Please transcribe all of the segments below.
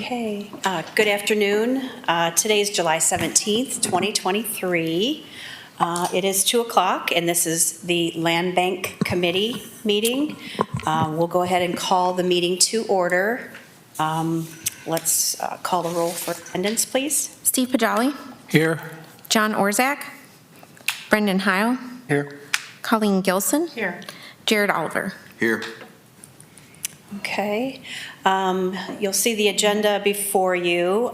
Okay, good afternoon. Today is July 17th, 2023. It is 2 o'clock, and this is the Land Bank Committee meeting. We'll go ahead and call the meeting to order. Let's call the roll for attendance, please. Steve Pajali. Here. John Orzak. Brendan Heil. Here. Colleen Gilson. Here. Jared Oliver. Here. Okay. You'll see the agenda before you,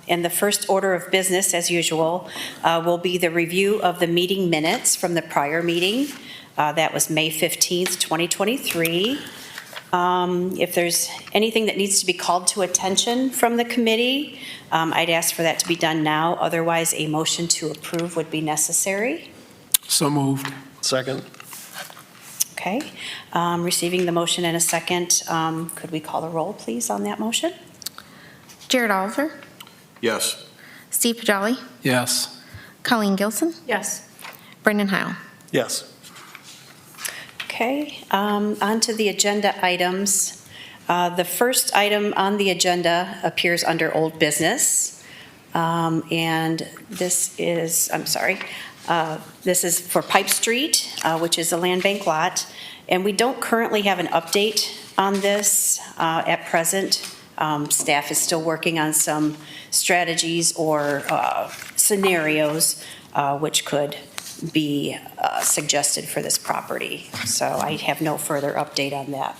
and the first order of business, as usual, will be the review of the meeting minutes from the prior meeting. That was May 15th, 2023. If there's anything that needs to be called to attention from the committee, I'd ask for that to be done now. Otherwise, a motion to approve would be necessary. So moved. Second. Okay. Receiving the motion in a second, could we call the roll, please, on that motion? Jared Oliver. Yes. Steve Pajali. Yes. Colleen Gilson. Yes. Brendan Heil. Yes. Okay, on to the agenda items. The first item on the agenda appears under old business. And this is, this is for Pipe Street, which is a land bank lot. And we don't currently have an update on this at present. Staff is still working on some strategies or scenarios which could be suggested for this property. So I have no further update on that.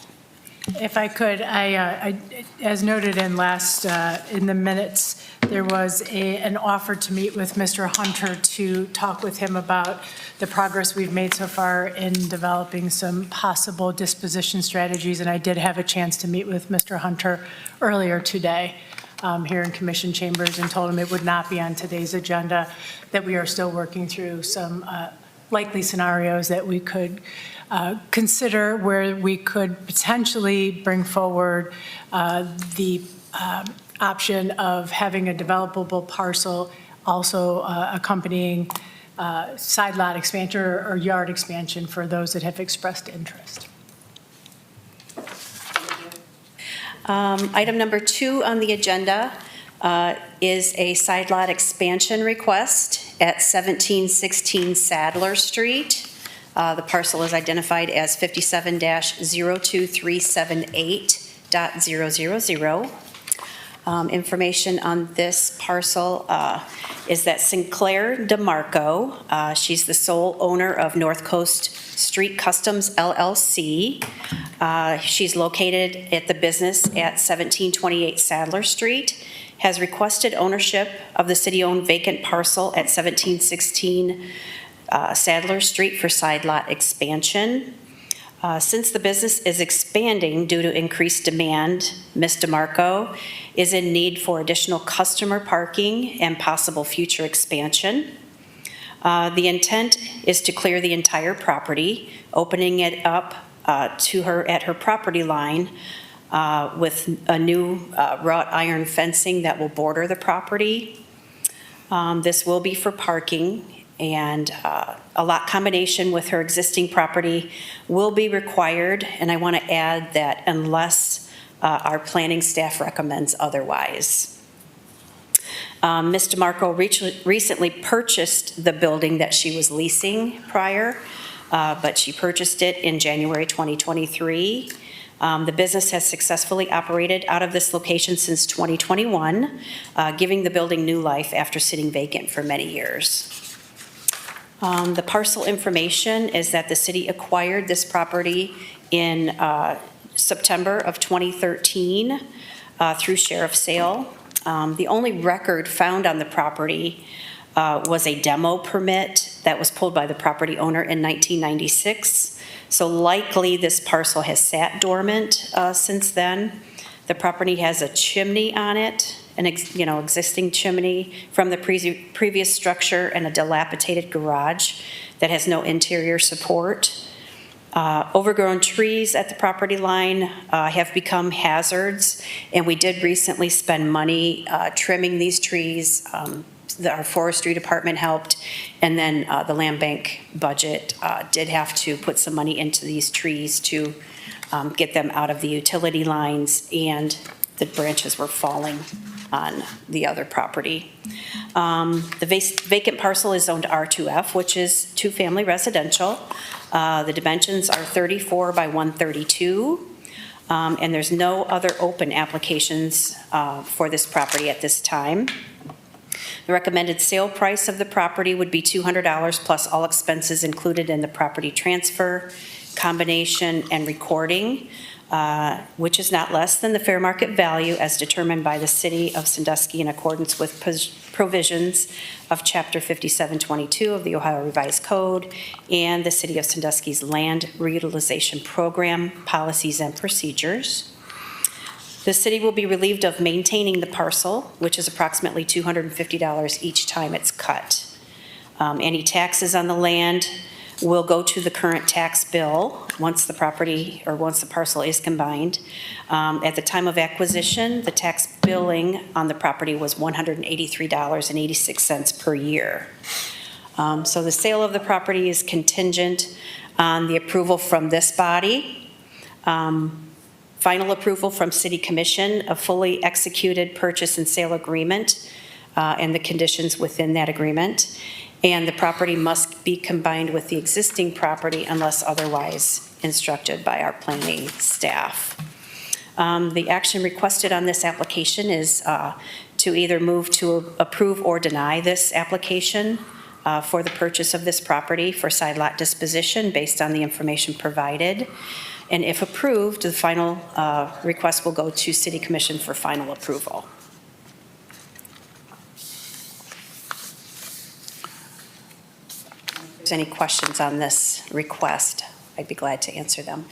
If I could, I as noted in in the minutes, there was an offer to meet with Mr. Hunter to talk with him about the progress we've made so far in developing some possible disposition strategies, and I did have a chance to meet with Mr. Hunter earlier today here in Commission Chambers and told him it would not be on today's agenda, that we are still working through some likely scenarios that we could consider where we could potentially bring forward the option of having a developable parcel also accompanying side lot expansion or yard expansion for those that have expressed interest. Item number 2 on the agenda is a side lot expansion request at 1716 Sadler Street. The parcel is identified as 57-02378.000. Information on this parcel is that Sinclair DeMarco, she's the sole owner of North Coast Street Customs LLC. She's located at the business at 1728 Sadler Street, has requested ownership of the city-owned vacant parcel at 1716 Sadler Street for side lot expansion. Since the business is expanding due to increased demand, Ms. DeMarco is in need for additional customer parking and possible future expansion. The intent is to clear the entire property, opening it up to her at her property line with a new wrought iron fencing that will border the property. This will be for parking, and a lot combination with her existing property will be required, and I want to add that unless our planning staff recommends otherwise. Ms. DeMarco recently purchased the building that she was leasing prior, but she purchased it in January 2023. The business has successfully operated out of this location since 2021, giving the building new life after sitting vacant for many years. The parcel information is that the city acquired this property in September of 2013 through sheriff's sale. The only record found on the property was a demo permit that was pulled by the property owner in 1996. So likely this parcel has sat dormant since then. The property has a chimney on it, an existing chimney from the previous structure, and a dilapidated garage that has no interior support. Overgrown trees at the property line have become hazards, and we did recently spend money trimming these trees. Our forestry department helped, and then the land bank budget did have to put some money into these trees to get them out of the utility lines and the branches were falling on the other property. The vacant parcel is zoned R2F, which is two-family residential. The dimensions are 34 by 132, and there's no other open applications for this property at this time. The recommended sale price of the property would be $200 plus all expenses included in the property transfer, combination, and recording, which is not less than the fair market value as determined by the City of Sandusky in accordance with provisions of Chapter 5722 of the Ohio Revised Code and the City of Sandusky's Land Reutilization Program Policies and Procedures. The city will be relieved of maintaining the parcel, which is approximately $250 each time it's cut. Any taxes on the land will go to the current tax bill once the property or once the parcel is combined. At the time of acquisition, the tax billing on the property was $183.86 per year. So the sale of the property is contingent on the approval from this body, final approval from City Commission, a fully executed purchase and sale agreement, and the conditions within that agreement. And the property must be combined with the existing property unless otherwise instructed by our planning staff. The action requested on this application is to either move to approve or deny this application for the purchase of this property for side lot disposition based on the information provided. And if approved, the final request will go to City Commission for final approval. If there's any questions on this request, I'd be glad to answer them.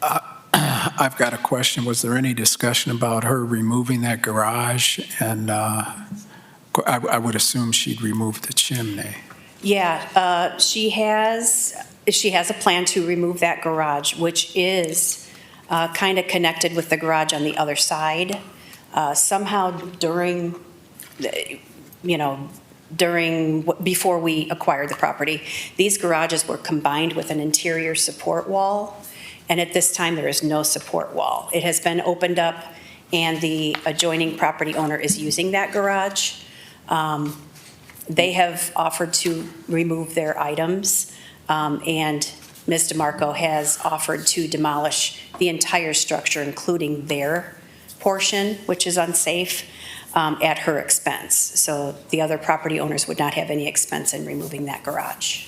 I've got a question. Was there any discussion about her removing that garage? And I would assume she'd remove the chimney. Yeah, she has a plan to remove that garage, which is kind of connected with the garage on the other side. Somehow before we acquired the property, these garages were combined with an interior support wall, and at this time there is no support wall. It has been opened up, and the adjoining property owner is using that garage. They have offered to remove their items, and Ms. DeMarco has offered to demolish the entire structure, including their portion, which is unsafe, at her expense. So the other property owners would not have any expense in removing that garage.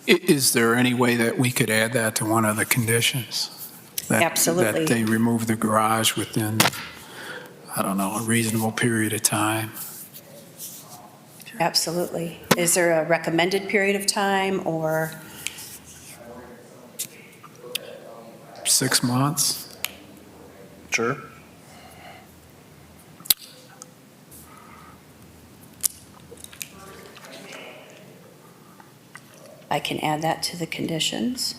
Is there any way that we could add that to one of the conditions? Absolutely. That they remove the garage within, I don't know, a reasonable period of time? Absolutely. Is there a recommended period of time or? 6 months? Sure. I can add that to the conditions.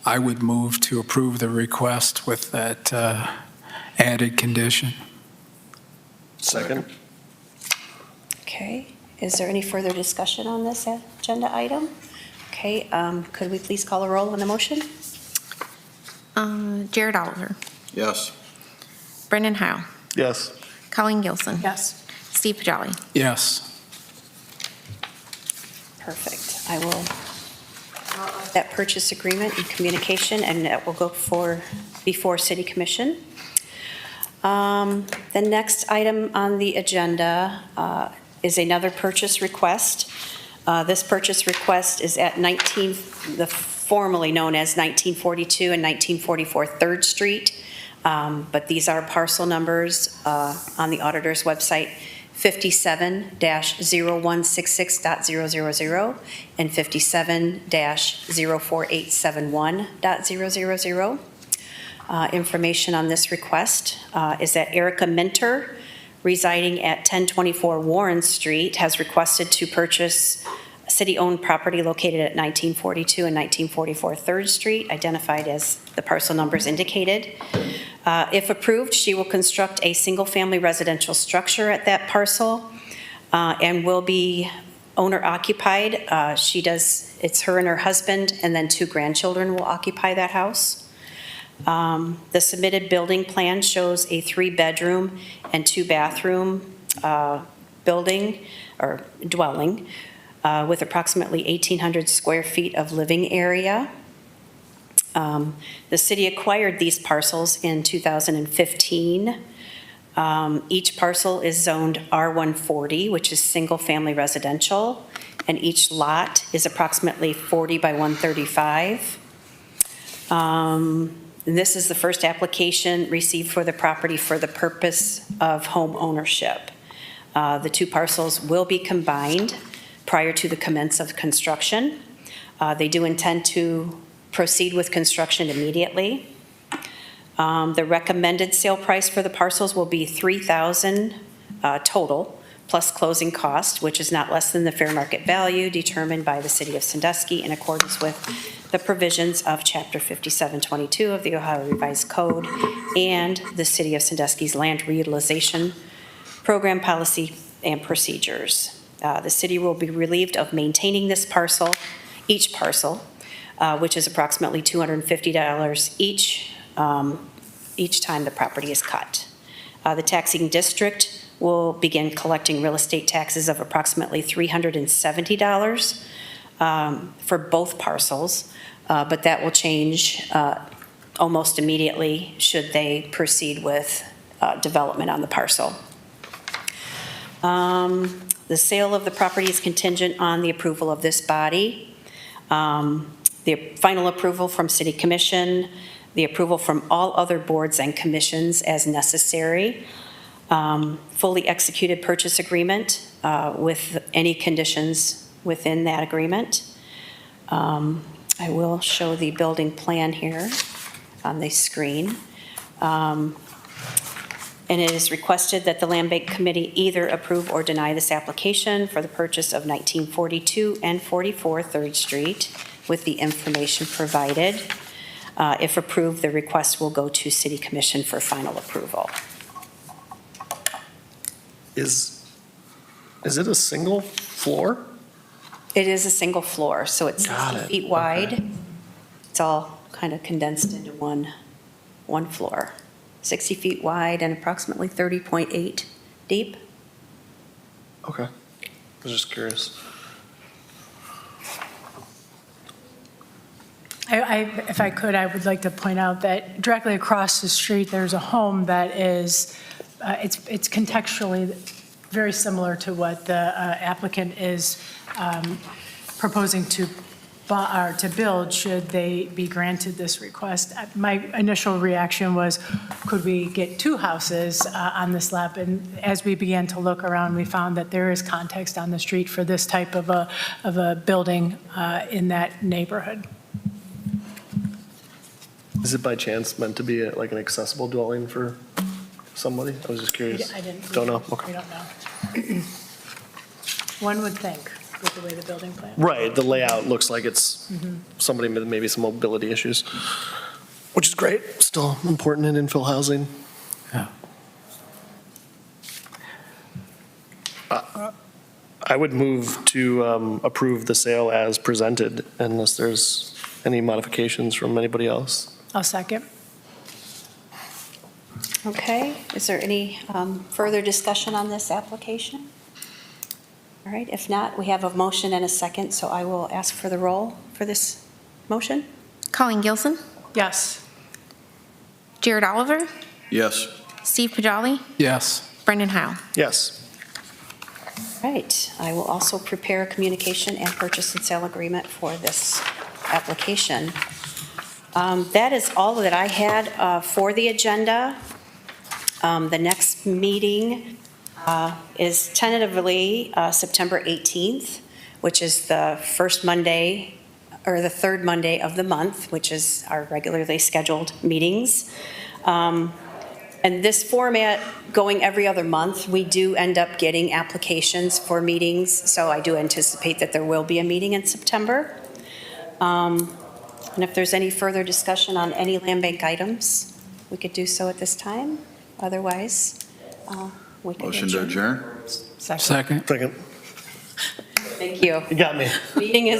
I would move to approve the request with that added condition. Second. Okay. Is there any further discussion on this agenda item? Okay. Could we please call a roll on the motion? Jared Oliver, Yes. Brendan Heil, Yes. Colleen Gilson, Yes. Steve Pajali. Yes. Perfect. I will that purchase agreement and communication, and that will go before City Commission. The next item on the agenda is another purchase request. This purchase request is at formerly known as 1942 and 1944 3rd Street, but these are parcel numbers on the auditor's website, 57-0166.000 and 57-04871.000. Information on this request is that Erica Minter, residing at 1024 Warren Street, has requested to purchase city-owned property located at 1942 and 1944 3rd Street, identified as the parcel numbers indicated. If approved, she will construct a single-family residential structure at that parcel. and will be owner occupied. It's her and her husband, and then 2 grandchildren will occupy that house. The submitted building plan shows a 3-bedroom and 2-bathroom building or dwelling with approximately 1,800 square feet of living area. The city acquired these parcels in 2015. Each parcel is zoned R140, which is single-family residential, and each lot is approximately 40 by 135. And this is the first application received for the property for the purpose of home ownership. The 2 parcels will be combined prior to the commence of construction. They do intend to proceed with construction immediately. The recommended sale price for the parcels will be $3,000 total, plus closing cost, which is not less than the fair market value determined by the City of Sandusky in accordance with the provisions of Chapter 5722 of the Ohio Revised Code and the City of Sandusky's Land Reutilization Program Policy and Procedures. The city will be relieved of maintaining this parcel, each parcel, which is approximately $250 each time the property is cut. The taxing district will begin collecting real estate taxes of approximately $370 for both parcels, but that will change almost immediately should they proceed with development on the parcel. The sale of the property is contingent on the approval of this body, the final approval from City Commission, the approval from all other boards and commissions as necessary, fully executed purchase agreement with any conditions within that agreement. I will show the building plan here on the screen. And it is requested that the Land Bank Committee either approve or deny this application for the purchase of 1942 and 44 3rd Street with the information provided. If approved, the request will go to City Commission for final approval. Is it a single floor? It is a single floor, so it's 60 feet wide. Okay. It's all kind of condensed into one floor. 60 feet wide and approximately 30.8 deep. Okay. I was just curious. If I could, I would like to point out that directly across the street, there's a home that is, it's contextually very similar to what the applicant is proposing to build should they be granted this request. My initial reaction was, could we get 2 houses on this lot? And as we began to look around, we found that there is context on the street for this type of a building in that neighborhood. Is it by chance meant to be like an accessible dwelling for somebody? I was just curious. I didn't. Don't know? We Okay. don't know. One would think with the way the building plan. Right, the layout looks like it's somebody with maybe some mobility issues, which is great. Still important in infill housing. Yeah. I would move to approve the sale as presented unless there's any modifications from anybody else. I'll second. Okay, is there any further discussion on this application? All right, if not, we have a motion and a second, so I will ask for the roll for this motion. Colleen Gilson, Yes. Jared Oliver, Yes. Steve Pajali, Yes. Brendan Howe. Yes. All right, I will also prepare a communication and purchase and sale agreement for this application. That is all that I had for the agenda. The next meeting is tentatively September 18th, which is the first Monday, or the third Monday of the month, which is our regularly scheduled meetings. And this format, going every other month, we do end up getting applications for meetings, so I do anticipate that there will be a meeting in September. And if there's any further discussion on any land bank items, we could do so at this time. Otherwise, We can Motion to adjourn? Second. Second? Second. Thank you. You got me. Meeting is